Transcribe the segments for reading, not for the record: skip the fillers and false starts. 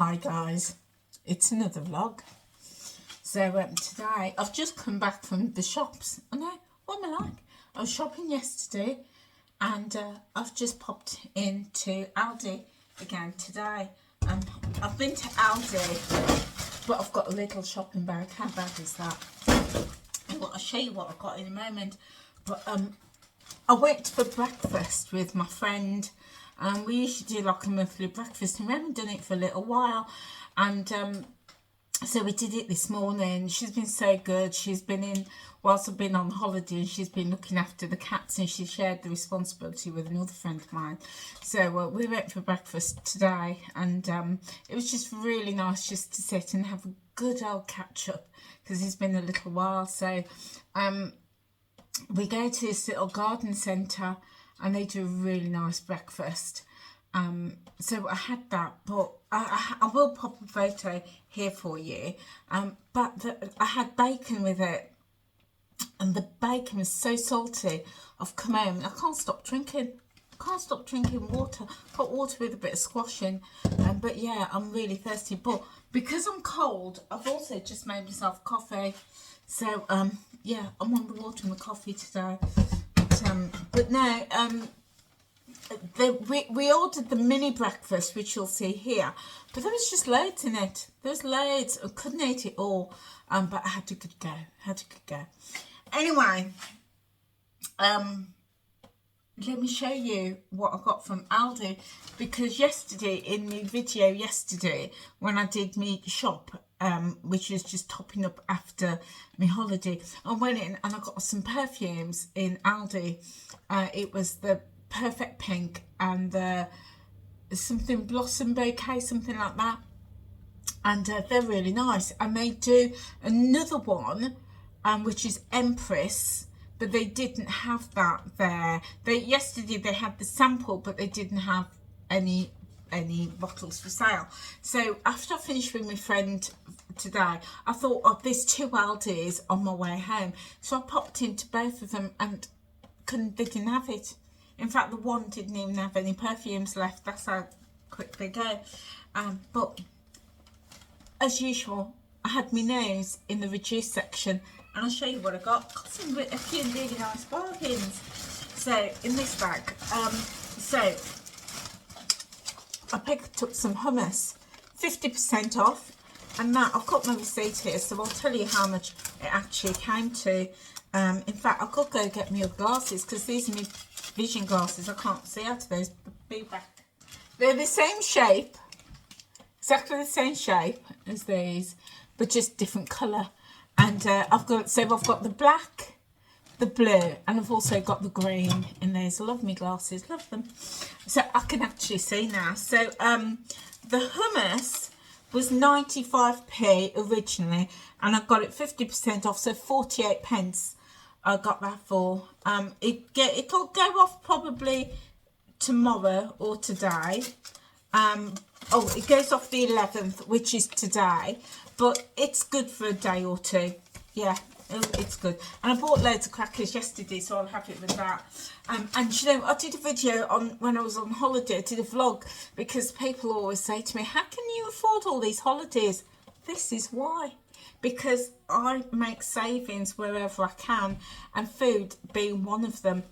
Hi guys, it's another vlog. So today I've just come back from the shops. I know, what am I like? I was shopping yesterday and I've just popped into Aldi again today. I've been to Aldi, but I've got a little shopping bag. How bad is that? Well, I'll show you what I've got in a moment. But I went for breakfast with my friend. We usually do like a monthly breakfast and we haven't done it for a little while. And so we did it this morning. She's been so good. She's been in, whilst I've been on holiday, and she's been looking after the cats, and she shared the responsibility with another friend of mine. So we went for breakfast today, and it was just really nice just to sit and have a good old catch up, because it's been a little while. So we go to this little garden centre and they do a really nice breakfast. So I had that, but I will pop a photo here for you. But I had bacon with it, and the bacon was so salty. I've come home and I can't stop drinking. Can't stop drinking water. Got water with a bit of squash in. But yeah, I'm really thirsty. But because I'm cold, I've also just made myself coffee. So yeah, I'm on the water and the coffee today. But no, we ordered the mini breakfast, which you'll see here, but there was just loads in it. There's loads. I couldn't eat it all, but I had to go. Anyway, let me show you what I got from Aldi, because yesterday, in the video yesterday, when I did my shop, which was just topping up after my holiday, I went in and I got some perfumes in Aldi. It was the Perfect Pink and the something Blossom Bouquet, something like that, and they're really nice. And they do another one which is Empress, but they didn't have that there. Yesterday they had the sample, but they didn't have any bottles for sale. So after I finished with my friend today, I thought, oh, there's two Aldis on my way home, so I popped into both of them and they didn't have it. In fact, the one didn't even have any perfumes left. That's how quick they go. But as usual, I had my nose in the reduced section, and I'll show you what I got. Got a few really nice bargains. So in this bag, so I picked up some hummus, 50% off, and that I've got my receipt here, so I'll tell you how much it actually came to. In fact, I could go get me glasses, because these are my vision glasses. I can't see out of those. Be back. They're the same shape, exactly the same shape as these, but just different colour. And I've got the black, the blue, and I've also got the green in these. I love my glasses, love them. So I can actually see now. So the hummus was 95p originally, and I got it 50% off, so 48 pence. I got that for. It'll go off probably tomorrow or today. Oh, it goes off the 11th, which is today, but it's good for a day or two. Yeah, it's good. And I bought loads of crackers yesterday, so I'll have it with that. And you know, I did a video on when I was on holiday. I did a vlog, because people always say to me, how can you afford all these holidays? This is why. Because I make savings wherever I can, and food being one of them.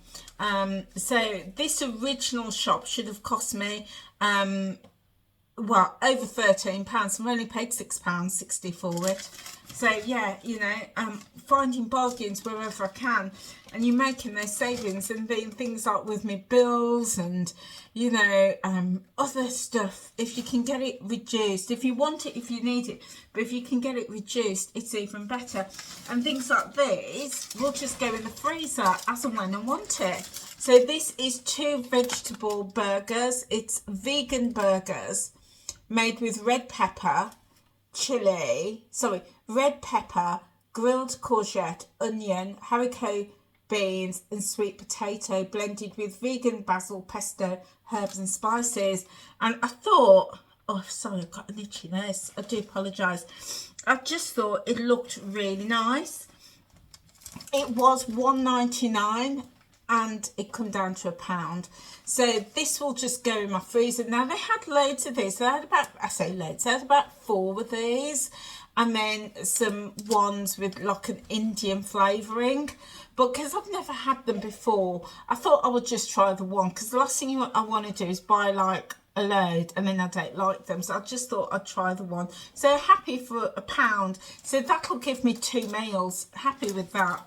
So this original shop should have cost me well, over £13. I've only paid £6.60 for it. So yeah, you know, finding bargains wherever I can, and you're making those savings, and doing things like with my bills and, you know, other stuff. If you can get it reduced, if you want it, if you need it, but if you can get it reduced, it's even better. And things like these will just go in the freezer as and when I want it. So this is 2 vegetable burgers. It's vegan burgers made with red pepper, red pepper, grilled courgette, onion, haricot beans and sweet potato, blended with vegan basil, pesto, herbs and spices. And I thought, oh sorry, I've got an itchy nose, I do apologise. I just thought it looked really nice. It was £1.99 and it come down to £1. So this will just go in my freezer. Now they had loads of these. They had about, I say loads, they had about 4 of these, and then some ones with like an Indian flavouring. But because I've never had them before, I thought I would just try the one, because the last thing I want to do is buy like a load and then I don't like them. So I just thought I'd try the one. So happy for £1. So that'll give me 2 meals. Happy with that.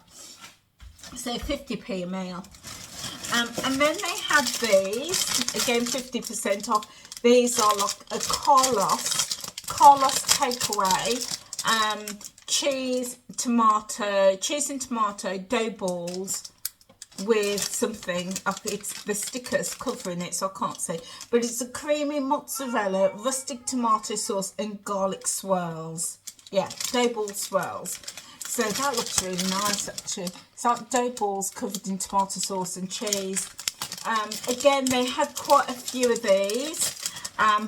So 50p a meal. And then they had these, again 50% off. These are like a Carlos takeaway. Cheese and tomato dough balls with something. It's the stickers covering it, so I can't see. But it's a creamy mozzarella, rustic tomato sauce, and garlic swirls. Yeah, dough ball swirls. So that looks really nice, actually. It's like dough balls covered in tomato sauce and cheese. Again, they had quite a few of these,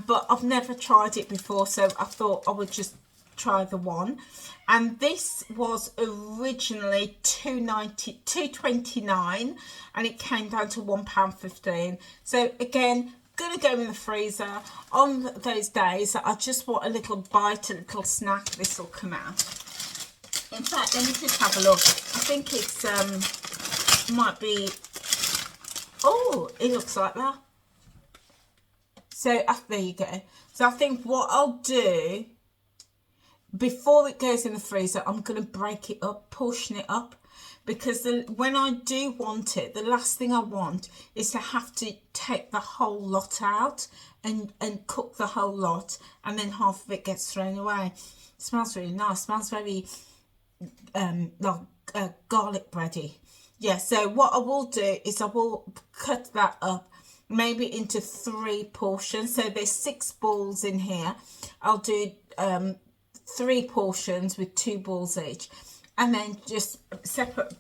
but I've never tried it before, so I thought I would just try the one. And this was originally $2.29, and it came down to £1.15. So again, gonna go in the freezer. On those days that I just want a little bite, a little snack, this will come out. In fact, let me just have a look. I think it's might be, oh, it looks like that. So there you go. So I think what I'll do, before it goes in the freezer, I'm going to break it up, portion it up, because when I do want it, the last thing I want is to have to take the whole lot out and cook the whole lot, and then half of it gets thrown away. It smells really nice. It smells very like garlic bready. Yeah, so what I will do is I will cut that up maybe into 3 portions. So there's 6 balls in here. I'll do 3 portions with 2 balls each, and then just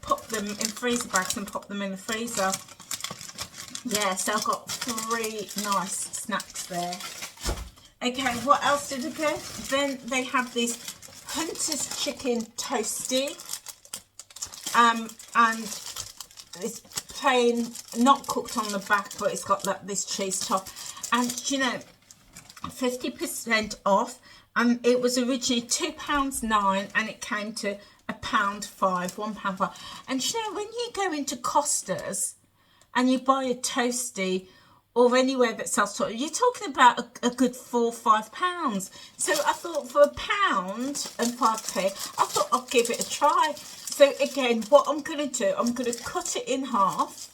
pop them in freezer bags and pop them in the freezer. Yeah, so I've got 3 nice snacks there. Okay, what else did I get? Then they have this Hunter's chicken toasty, and it's plain, not cooked on the back, but it's got this cheese top, and you know, 50% off. It was originally £2.09, and it came to £1.05. And you know, when you go into Costa's and you buy a toasty, or anywhere that sells toasty, you're talking about a good £4 or £5. So I thought for £1.05, I thought I'd give it a try. So again, what I'm going to do, I'm going to cut it in half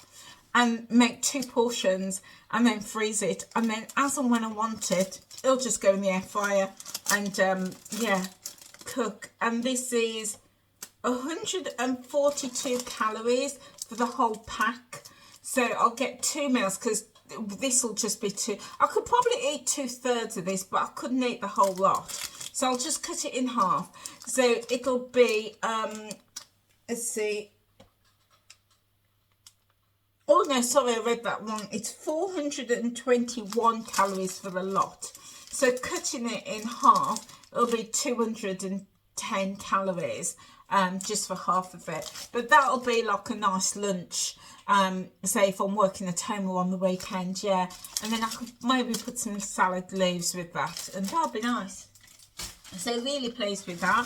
and make 2 portions, and then freeze it, and then as and when I want it, it'll just go in the air fryer and yeah, cook. And this is 142 calories for the whole pack, so I'll get 2 meals, because this will just be 2. I could probably eat 2/3 of this, but I couldn't eat the whole lot, so I'll just cut it in half. So it'll be let's see. Oh no, sorry, I read that wrong. It's 421 calories for the lot. So cutting it in half, it'll be 210 calories just for half of it. But that'll be like a nice lunch, say if I'm working at home or on the weekend, yeah. And then I could maybe put some salad leaves with that, and that'll be nice. So really pleased with that.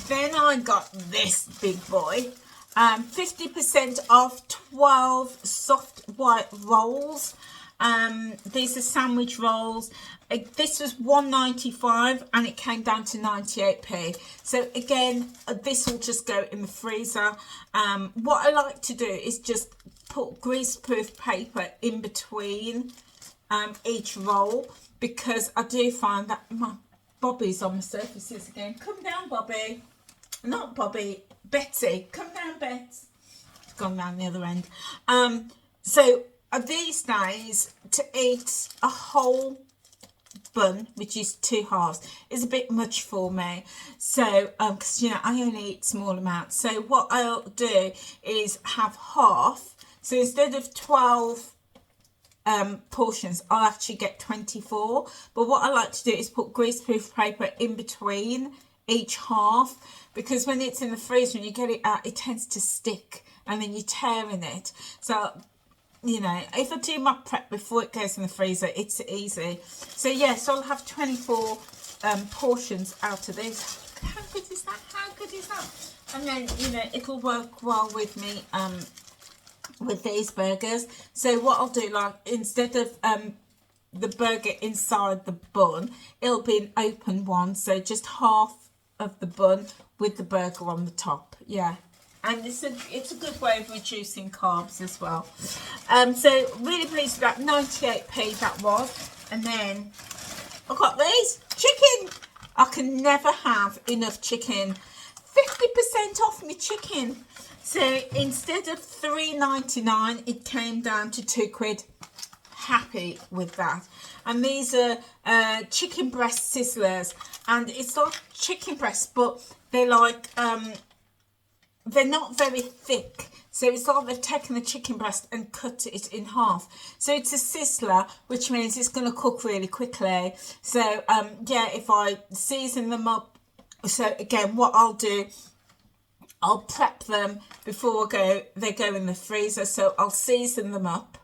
Then I got this big boy. 50% off 12 soft white rolls. These are sandwich rolls. This was $1.95 and it came down to 98p. So again, this will just go in the freezer. What I like to do is just put greaseproof paper in between each roll, because I do find that my Bobby's on the surfaces again. Come down, Bobby. Not Bobby, Betty. Come down, Bets. It's gone down the other end. So these days, to eat a whole bun, which is 2 halves, is a bit much for me. So, because, you know, I only eat small amounts. So what I'll do is have half. So instead of 12 portions, I'll actually get 24. But what I like to do is put greaseproof paper in between each half, because when it's in the freezer and you get it out, it tends to stick and then you're tearing it. So, you know, if I do my prep before it goes in the freezer, it's easy. So yes, I'll have 24 portions out of this. How good is that? How good is that? And then, you know, it'll work well with me with these burgers. So what I'll do, like, instead of the burger inside the bun, it'll be an open one, so just half of the bun with the burger on the top. Yeah, and it's a good way of reducing carbs as well. So really pleased with that. 98p that was. And then I got these chicken. I can never have enough chicken. 50% off my chicken. So instead of £3.99, it came down to £2. Happy with that. And these are chicken breast sizzlers, and it's like chicken breasts, but they're like they're not very thick, so it's like they've taken the chicken breast and cut it in half. So it's a sizzler, which means it's going to cook really quickly. So yeah, if I season them up, so again, what I'll do, I'll prep them before they go in the freezer. So I'll season them up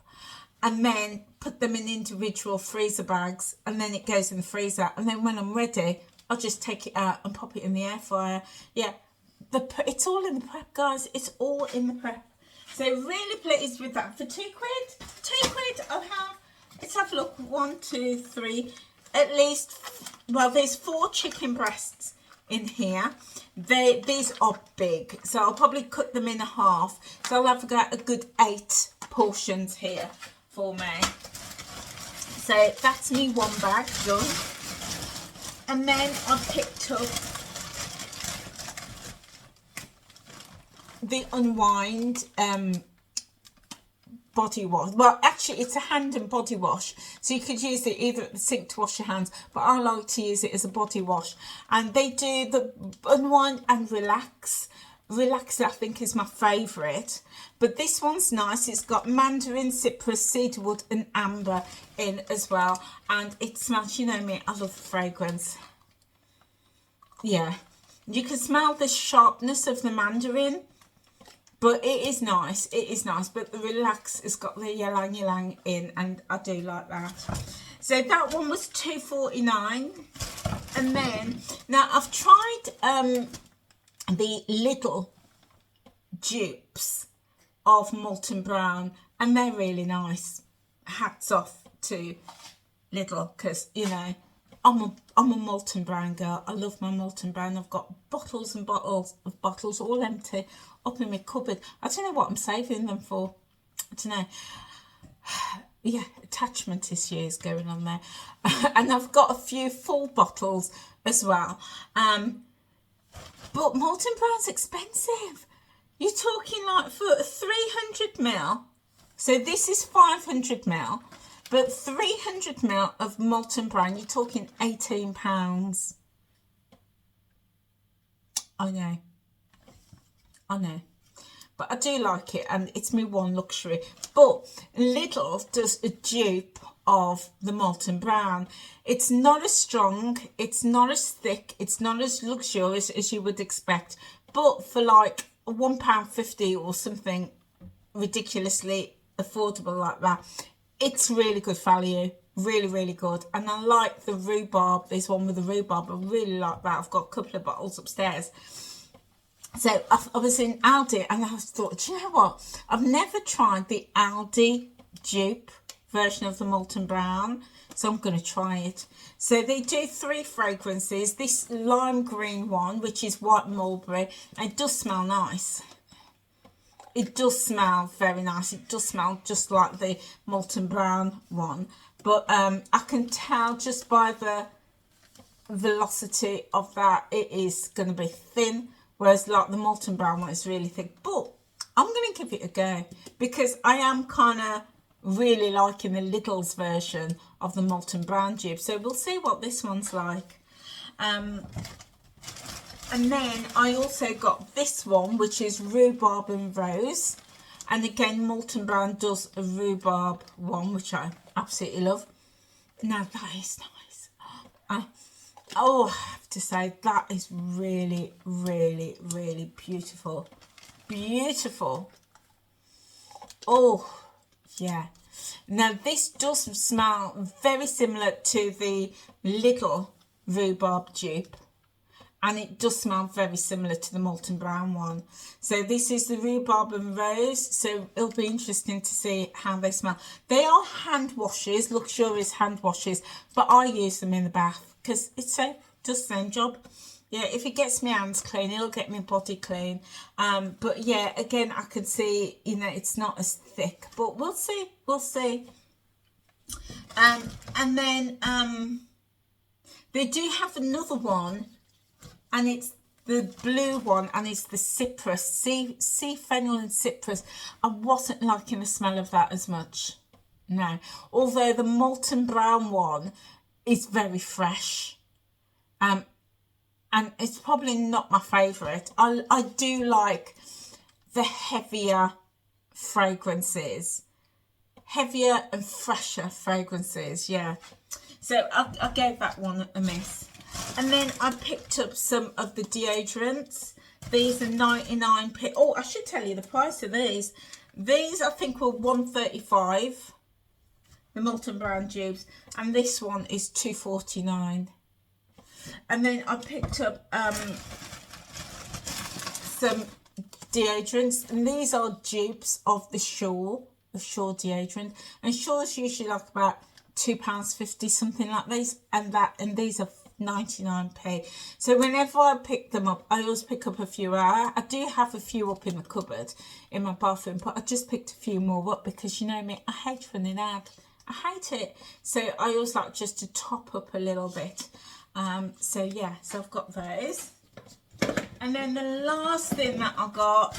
and then put them in individual freezer bags, and then it goes in the freezer. And then when I'm ready, I'll just take it out and pop it in the air fryer. Yeah, it's all in the prep, guys. It's all in the prep. So really pleased with that. For £2, I'll have, let's have a look, 1, 2, 3, at least, well, there's 4 chicken breasts in here. These are big, so I'll probably cut them in half. So I'll have got a good 8 portions here for me. So that's me one bag done. And then I picked up the Unwind body wash. Well, actually it's a hand and body wash, so you could use it either at the sink to wash your hands, but I like to use it as a body wash. And they do the Unwind and Relax. Relax, I think, is my favourite, but this one's nice. It's got mandarin, cypress, cedarwood and amber in as well, and it smells, you know me, I love fragrance. Yeah, you can smell the sharpness of the mandarin, but it is nice. It is nice, but the Relax has got the ylang ylang in, and I do like that. So that one was £2.49. And then, now I've tried the little dupes of Molten Brown, and they're really nice. Hats off to Lidl, because, you know, I'm a Molten Brown girl. I love my Molten Brown. I've got bottles and bottles of bottles all empty up in my cupboard. I don't know what I'm saving them for. I don't know. Yeah, attachment issues going on there. And I've got a few full bottles as well. But Molten Brown's expensive. You're talking like for 300ml. So this is 500ml. But 300ml of Molten Brown, you're talking £18. I know. I know. But I do like it, and it's my one luxury. But Lidl does a dupe of the Molten Brown. It's not as strong, it's not as thick, it's not as luxurious as you would expect. But for like £1.50 or something ridiculously affordable like that, it's really good value. Really, really good. And I like the rhubarb. There's one with the rhubarb. I really like that. I've got a couple of bottles upstairs. So I was in Aldi, and I thought, do you know what? I've never tried the Aldi dupe version of the Molten Brown, so I'm going to try it. So they do 3 fragrances. This lime green one, which is white mulberry, and it does smell nice. It does smell very nice. It does smell just like the Molten Brown one. But I can tell just by the velocity of that, it is going to be thin. Whereas like the Molten Brown one is really thick. But I'm going to give it a go, because I am kind of really liking the Lidl's version of the Molten Brown dupe. So we'll see what this one's like. And then I also got this one, which is Rhubarb and Rose. And again, Molten Brown does a rhubarb one, which I absolutely love. Now that is nice. I have to say that is really, really, really beautiful. Beautiful. Oh, yeah. Now, this does smell very similar to the little rhubarb dupe. And it does smell very similar to the Molten Brown one. So this is the rhubarb and rose. So it'll be interesting to see how they smell. They are hand washes, luxurious hand washes, but I use them in the bath because it's so does the same job. Yeah, if it gets my hands clean, it'll get my body clean. But yeah, again, I can see, you know, it's not as thick, but we'll see. We'll see. And then they do have another one. And it's the blue one, and it's the cypress, sea fennel and cypress. I wasn't liking the smell of that as much, no. Although the Molten Brown one is very fresh, and it's probably not my favourite. I do like the heavier fragrances, heavier and fresher fragrances, yeah. So I gave that one a miss. And then I picked up some of the deodorants. These are 99p. Oh, I should tell you the price of these. These I think were $1.35, the Molten Brown tubes, and this one is $2.49. And then I picked up some deodorants, and these are dupes of the Shore deodorant. And Shore's usually like about £2.50, something like these, and these are 99p. So whenever I pick them up, I always pick up a few. I do have a few up in the cupboard in my bathroom, but I just picked a few more up because, you know me, I hate running out. I hate it. So I always like just to top up a little bit. So yeah, so I've got those. And then the last thing that I got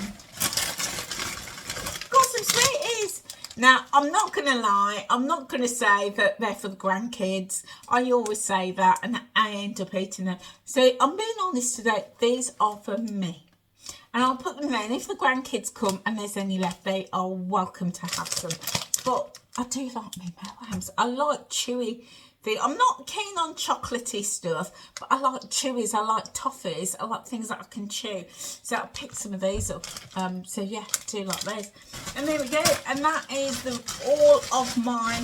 some sweeties. Now, I'm not going to lie, I'm not going to say that they're for the grandkids. I always say that and I end up eating them. So I'm being honest today, these are for me. And I'll put them there, and if the grandkids come and there's any left, they are welcome to have some. But I do like me melons. I like chewy. I'm not keen on chocolatey stuff, but I like chewies, I like toffees, I like things that I can chew. So I picked some of these up. So yeah, I do like those. And there we go. And that is all of my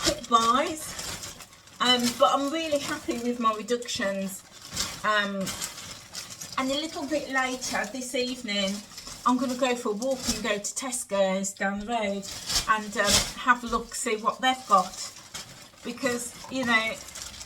quick buys. But I'm really happy with my reductions. And a little bit later this evening, I'm going to go for a walk and go to Tesco's down the road and have a look, see what they've got. Because, you know,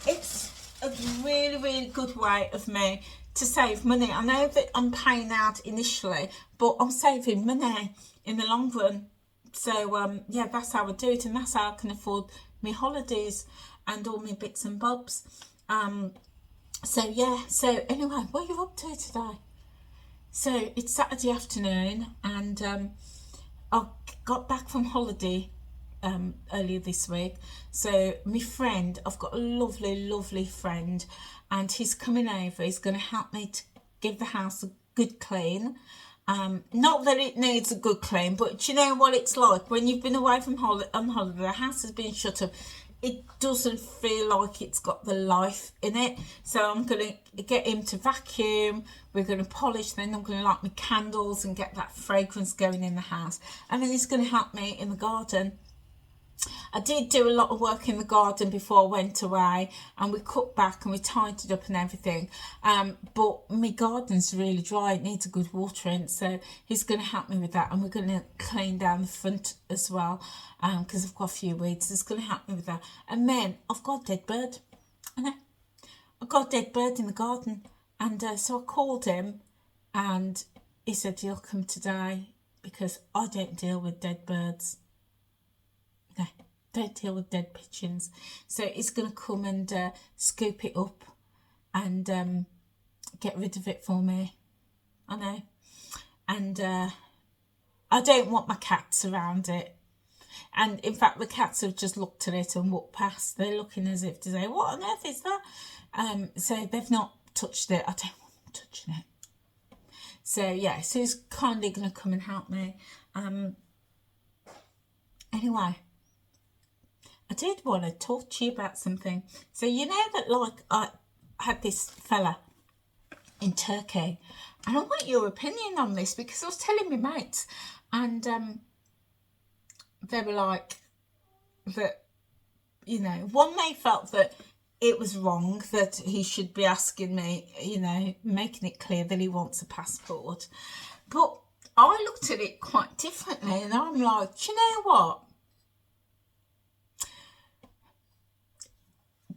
it's a really, really good way of me to save money. I know that I'm paying out initially, but I'm saving money in the long run. So, yeah, that's how I do it. And that's how I can afford my holidays and all my bits and bobs. So, yeah. So, anyway, what are you up to today? So, it's Saturday afternoon and I got back from holiday earlier this week. So my friend, I've got a lovely friend, and he's coming over. He's going to help me to give the house a good clean. Not that it needs a good clean, but you know what it's like when you've been away from on holiday, the house has been shut up, it doesn't feel like it's got the life in it. So I'm going to get him to vacuum, we're going to polish, then I'm going to light my candles and get that fragrance going in the house, and then he's going to help me in the garden. I did do a lot of work in the garden before I went away, and we cut back and we tidied up and everything, but my garden's really dry, it needs a good watering, so he's going to help me with that. And we're going to clean down the front as well, because I've got a few weeds. He's going to help me with that. And then I've got a dead bird. I know, I've got a dead bird in the garden, and so I called him and he said he'll come today because I don't deal with dead birds. No, don't deal with dead pigeons. So he's going to come and scoop it up and get rid of it for me. I know. And I don't want my cats around it. And in fact, the cats have just looked at it and walked past. They're looking as if to say, what on earth is that? So they've not touched it. I don't want them touching it. So yeah, so he's kindly going to come and help me. Anyway, I did want to talk to you about something. So you know that, like, I had this fella in Turkey, and I want your opinion on this, because I was telling my mates, and they were like that, you know, one, they felt that it was wrong that he should be asking me, you know, making it clear that he wants a passport. But I looked at it quite differently, and I'm like, do you know what?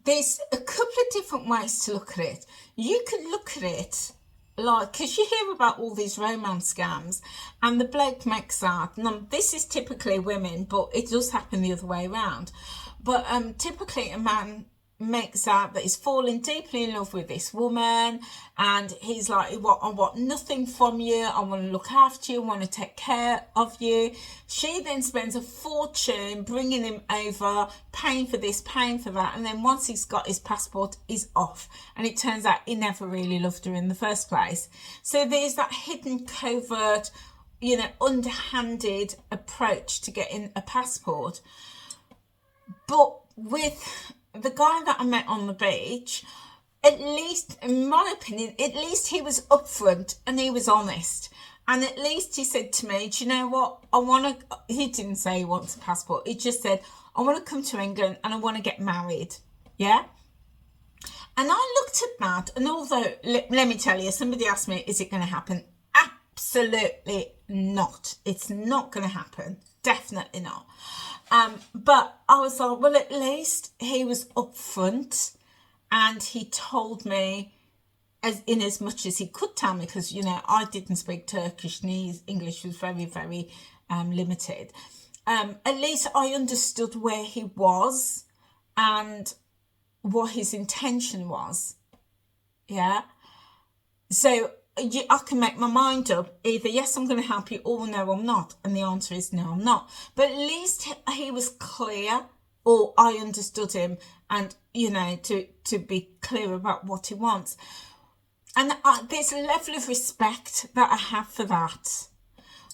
There's a couple of different ways to look at it. You can look at it like, because you hear about all these romance scams, and the bloke makes out, now this is typically women, but it does happen the other way around. But typically a man makes out that he's falling deeply in love with this woman, and he's like, I want nothing from you, I want to look after you, I want to take care of you. She then spends a fortune bringing him over, paying for this, paying for that, and then once he's got his passport, he's off, and it turns out he never really loved her in the first place. So there's that hidden, covert, you know, underhanded approach to getting a passport. But with the guy that I met on the beach, at least, in my opinion, at least he was upfront and he was honest. And at least he said to me, do you know what? He didn't say he wants a passport. He just said, I want to come to England and I want to get married. Yeah? And I looked at that, and although, let me tell you, somebody asked me, is it going to happen? Absolutely not. It's not going to happen. Definitely not. But I was like, well, at least he was upfront, and he told me as much as he could tell me, because, you know, I didn't speak Turkish, and his English was very, very limited. At least I understood where he was and what his intention was. Yeah. So I can make my mind up, either yes, I'm going to help you, or no, I'm not. And the answer is no, I'm not. But at least he was clear, or I understood him, and, you know, to be clear about what he wants. And there's a level of respect that I have for that.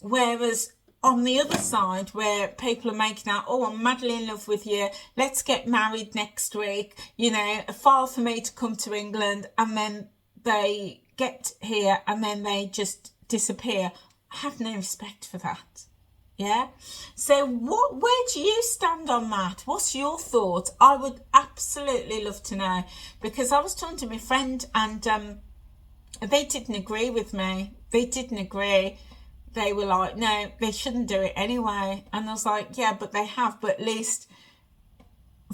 Whereas on the other side, where people are making out, oh, I'm madly in love with you, let's get married next week, you know, far for me to come to England, and then they get here and then they just disappear. I have no respect for that. Yeah. So where do you stand on that? What's your thoughts? I would absolutely love to know, because I was talking to my friend, and they didn't agree with me. They didn't agree. They were like, no, they shouldn't do it anyway. And I was like, yeah, but they have. But at least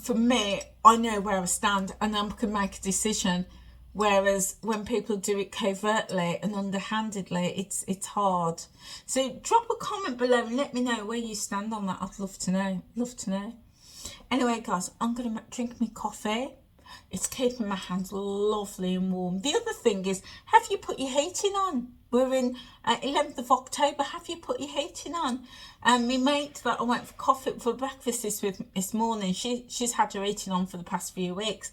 for me, I know where I stand, and I can make a decision. Whereas when people do it covertly and underhandedly, it's hard. So drop a comment below and let me know where you stand on that. I'd love to know. Love to know. Anyway, guys, I'm going to drink my coffee. It's keeping my hands lovely and warm. The other thing is, have you put your heating on? We're in 11th of October. Have you put your heating on? My mate that I went for coffee for breakfast this morning, she's had her heating on for the past few weeks.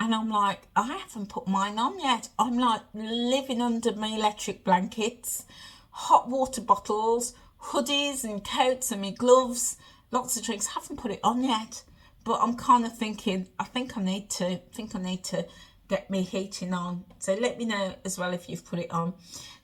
And I'm like, I haven't put mine on yet. I'm like living under my electric blankets, hot water bottles, hoodies and coats and my gloves, lots of drinks. Haven't put it on yet. But I'm kind of thinking, I think I need to get me heating on. So let me know as well if you've put it on.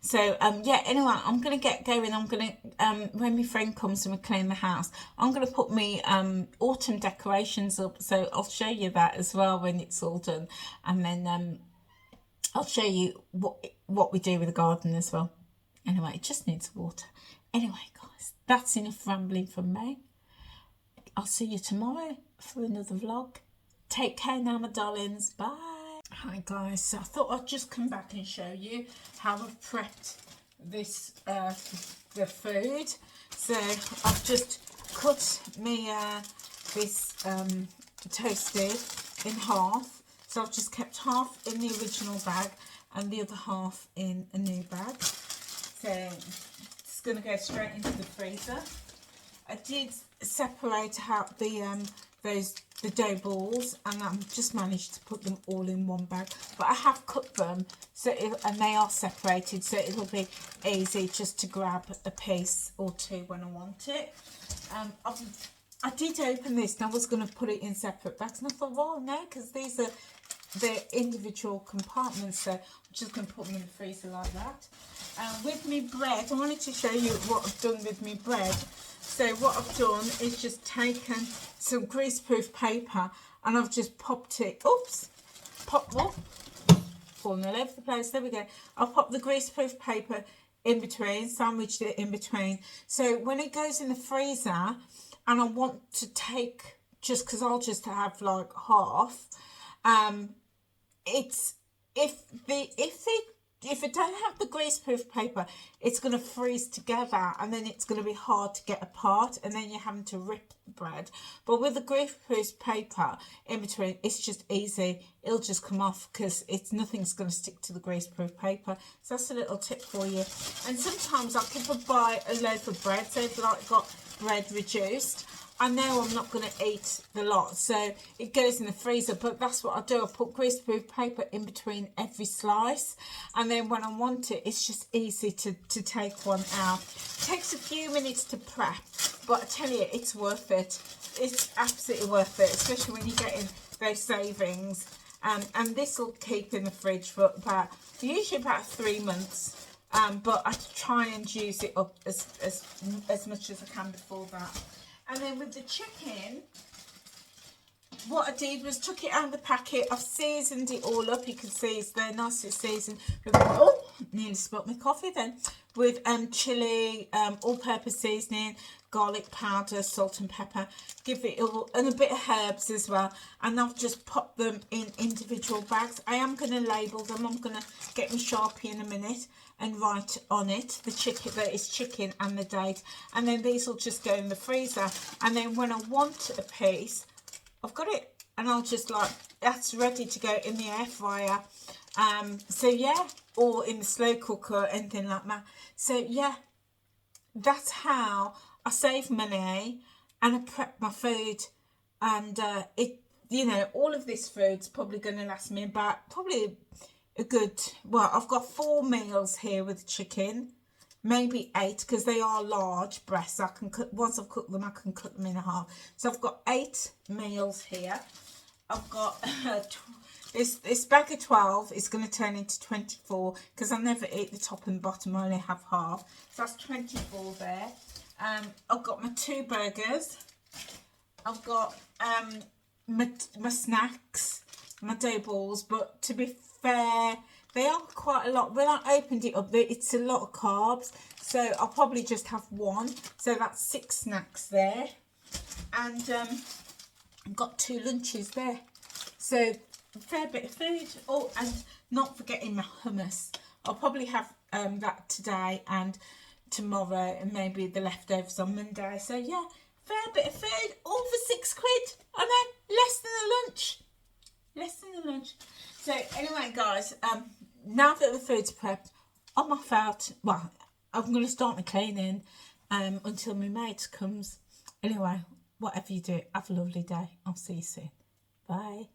So yeah, anyway, I'm going to get going. I'm going to, when my friend comes and we clean the house, I'm going to put my autumn decorations up. So I'll show you that as well when it's all done. And then I'll show you what we do with the garden as well. Anyway, it just needs water. Anyway, guys, that's enough rambling from me. I'll see you tomorrow for another vlog. Take care now, my darlings. Bye. Hi guys, so I thought I'd just come back and show you how I've prepped this the food. So I've just cut me this toasty in half. So I've just kept half in the original bag and the other half in a new bag. So it's going to go straight into the freezer. I did separate out the dough balls, and I've just managed to put them all in one bag, but I have cut them and they are separated, so it'll be easy just to grab a piece or two when I want it. I did open this and I was going to put it in separate bags, and I thought, well, no, because these are the individual compartments. So I'm just going to put them in the freezer like that. With me bread, I wanted to show you what I've done with me bread. So what I've done is just taken some greaseproof paper and I've just popped it, falling all over the place, there we go. I've popped the greaseproof paper in between, sandwiched it in between. So when it goes in the freezer and I want to take, just because I'll just have like half, it's, if it don't have the greaseproof paper, it's going to freeze together and then it's going to be hard to get apart and then you're having to rip the bread. But with the greaseproof paper in between, it's just easy. It'll just come off because nothing's going to stick to the greaseproof paper. So that's a little tip for you. And sometimes I can buy a loaf of bread. So if like got bread reduced, I know I'm not going to eat the lot, so it goes in the freezer, but that's what I do. I put greaseproof paper in between every slice, and then when I want it, it's just easy to take one out. It takes a few minutes to prep, but I tell you, it's worth it. It's absolutely worth it, especially when you're getting those savings. And this will keep in the fridge for usually about 3 months, but I try and use it up as much as I can before that. And then with the chicken, what I did was took it out of the packet. I've seasoned it all up. You can see it's there nicely seasoned. Nearly spilt my coffee then. With chilli, all-purpose seasoning, garlic powder, salt and pepper. Give it all, and a bit of herbs as well. And I've just popped them in individual bags. I am going to label them. I'm going to get my Sharpie in a minute and write on it the chicken, that it's chicken and the date. And then these will just go in the freezer. And then when I want a piece, I've got it, and I'll just like, that's ready to go in the air fryer. So yeah, or in the slow cooker or anything like that. So yeah, that's how I save money and I prep my food. And all of this food's probably going to last me about probably a good, well, I've got 4 meals here with chicken, maybe 8, because they are large breasts. I can cook, once I've cooked them, I can cut them in half. So I've got 8 meals here. I've got this bag of 12 is going to turn into 24 because I never eat the top and bottom. I only have half, so that's 24 there. I've got my 2 burgers. I've got my snacks, my dough balls, but to be fair, they are quite a lot. When I opened it up, it's a lot of carbs, so I'll probably just have 1. So that's 6 snacks there, and I've got 2 lunches there. So a fair bit of food. Oh, and not forgetting my hummus. I'll probably have that today and tomorrow, and maybe the leftovers on Monday. So yeah, fair bit of food, all for £6. I know, less than a lunch. Less than a lunch. So anyway, guys, now that the food's prepped, I'm off out. Well, I'm going to start my cleaning until my mate comes. Anyway, whatever you do, have a lovely day. I'll see you soon. Bye.